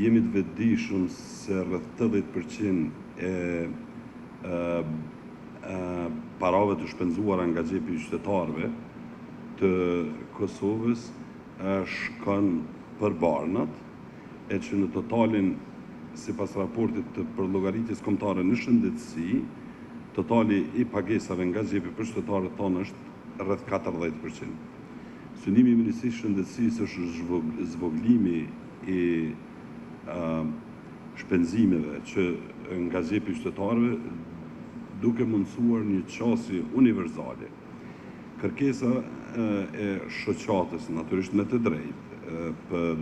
jemi të vetëdijshëm se rreth 80% e parave të shpenzuara nga xhepi i qytetarëve të Kosovës shkon për barnat, e që në totalin, sipas raportit të përllogëritjes kombëtare në shëndetësi, totali i pagesave nga xhepi për qytetarët tonë është rreth 40%. Synimi i Ministrisë së Shëndetësisë është zvoglimi i shpenzimeve që nga xhepi i qytetarëve, duke mundësuar një qasje universale. Kërkesa e shoqatës, natyrisht me të drejtë, për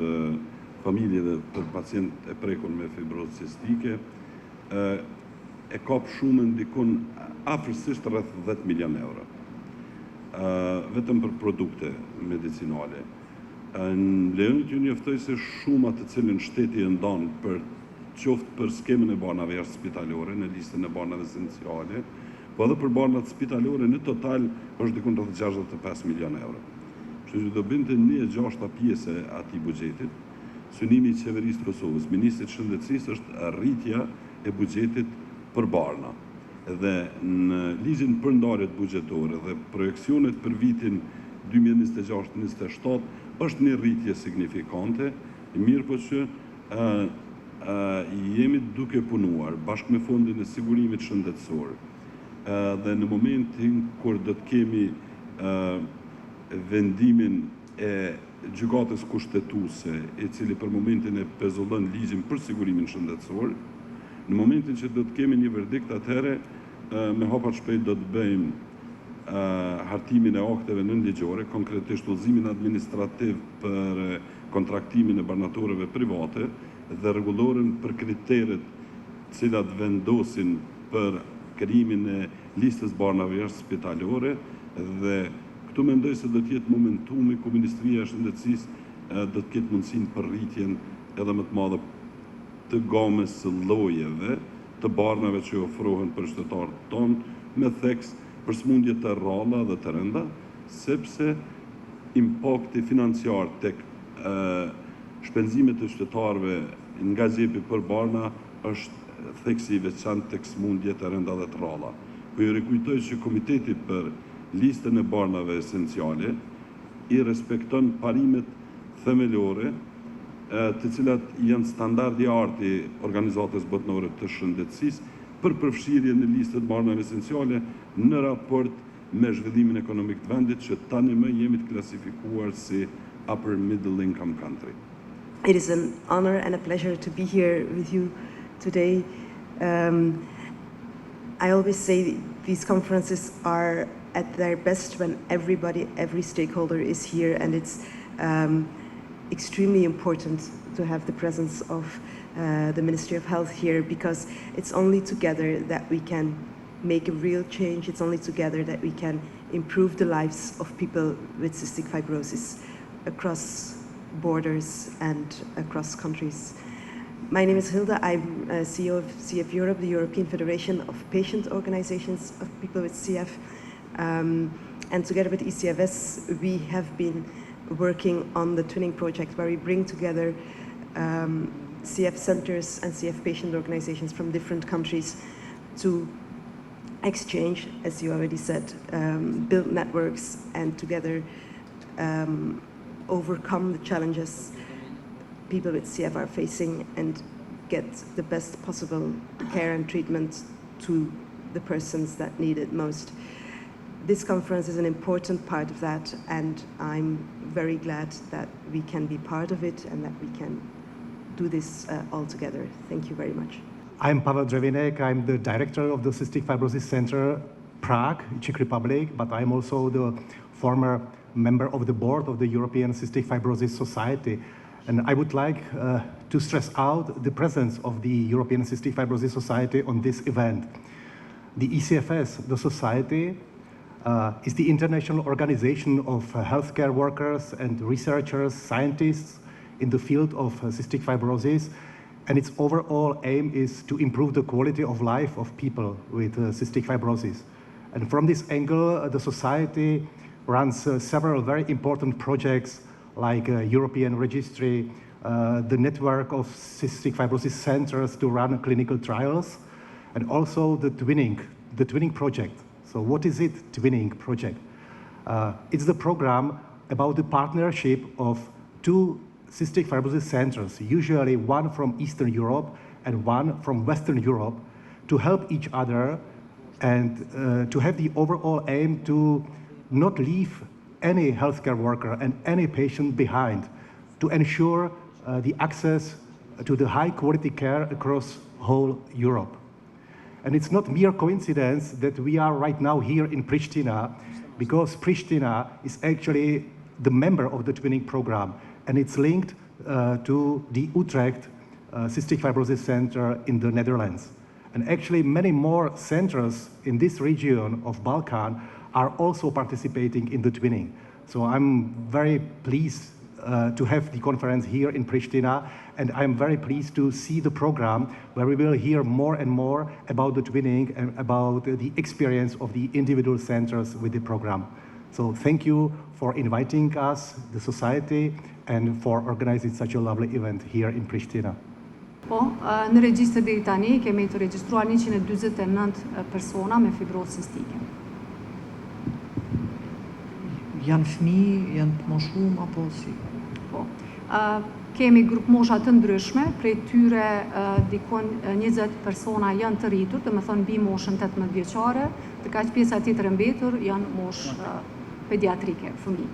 familje dhe për pacient e prekur me fibrozë cistike, e kap shumën dikun afërsisht rreth 10 milion euro. Vetëm për produkte medicinale. Lejoni t'ju njoftoj se shuma të cilën shteti e ndan për qoftë për skemën e barnave jashtë spitalore në listën e barnave esenciale, po edhe për barnat spitalore në total është dikun rreth 65 milion euro. Kështu që do binte 1/6 pjesë e atij buxhetit. Synimi i qeverisë Kosovës, Ministrit të Shëndetësisë është rritja e buxhetit për barna. Dhe në ligjin për ndarjet buxhetore dhe projekcionet për vitin 2026-2027 është një rritje signifikante, mirë po që jemi duke punuar bashkë me Fondin e Sigurimit Shëndetësor dhe në momentin kur do të kemi vendimin e gjykatës kushtetuese, i cili për momentin e pezullon ligjin për sigurimin shëndetësor, në momentin që do të kemi një verdikt, atëherë me hapa shpejt do të bëjmë hartimin e akteve nënligjore, konkretisht udhëzimin administrativ për kontraktimin e barnatorëve private dhe rregulloren për kriteret cilat vendosin për krijimin e listës barnave jashtë spitalore, dhe këtu mendoj se do të jetë momentumi ku Ministria e Shëndetësisë do të ketë mundësinë për rritjen edhe më të madhe të gamës së llojeve të barnave që ofrohen për qytetarët tonë me theks për smundje të rralla dhe të rënda, sepse impakti financiar tek shpenzimet e qytetarëve nga xhepi për barna është theksi i veçantë tek smundje të rënda dhe të rralla. Po ju rikujtoj që Komiteti për listën e barnave esenciale i respekton parimet themelore të cilat janë standardi arti Organizatës Botërore të Shëndetësisë për përfshirje në listët barnave esenciale në raport me zhvillimin ekonomik të vendit që tani më jemi të klasifikuar si upper middle income country. It is an honor and a pleasure to be here with you today. I always say these conferences are at their best when every stakeholder is here, and it's extremely important to have the presence of the Ministry of Health here, because it's only together that we can make a real change. It's only together that we can improve the lives of people with cystic fibrosis across borders and across countries. My name is Hilda. I'm CEO of CF Europe, the European Federation of Patient Organizations of People with CF. And together with ECFS, we have been working on the twinning project where we bring together CF centers and CF patient organizations from different countries to exchange, as you already said, build networks and together overcome the challenges people with CF are facing and get the best possible care and treatment to the persons that need it most. This conference is an important part of that, and I'm very glad that we can be part of it and that we can do this all together. Thank you very much. I'm Pavel Drevinek. I'm the director of the Cystic Fibrosis Center, Prague, Czech Republic, but I'm also the former member of the board of the European Cystic Fibrosis Society. And I would like to stress out the presence of the European Cystic Fibrosis Society on this event. The ECFS, the society, is the international organization of healthcare workers and researchers, scientists in the field of cystic fibrosis, and its overall aim is to improve the quality of life of people with cystic fibrosis. And from this angle, the society runs several very important projects like European registry, the network of cystic fibrosis centers to run clinical trials, and also the twinning project. So what is it, twinning project? It's the program about the partnership of two cystic fibrosis centers, usually one from Eastern Europe and one from Western Europe, to help each other and to have the overall aim to not leave any healthcare worker and any patient behind, to ensure the access to the high quality care across whole Europe. And it's not mere coincidence that we are right now here in Pristina, because Pristina is actually the member of the twinning program, and it's linked to the Utrecht Cystic Fibrosis Center in the Netherlands. And actually many more centers in this region of Balkan are also participating in the twinning. So I'm very pleased to have the conference here in Pristina, and I'm very pleased to see the program where we will hear more and more about the twinning and about the experience of the individual centers with the program. So thank you for inviting us, the society, and for organizing such a lovely event here in Pristina. Po, në regjistër deri kemi të regjistruar 149 persona me fibrozë cistike. Janë fëmijë, janë të moshuar apo si? Po. Kemi grup mosha të ndryshme, prej tyre dikon 20 persona janë të rritur, të më thonë mbi moshën 18 vjeçare, të kaq pjesa tjetër e mbetur janë moshë pediatrike, fëmijë.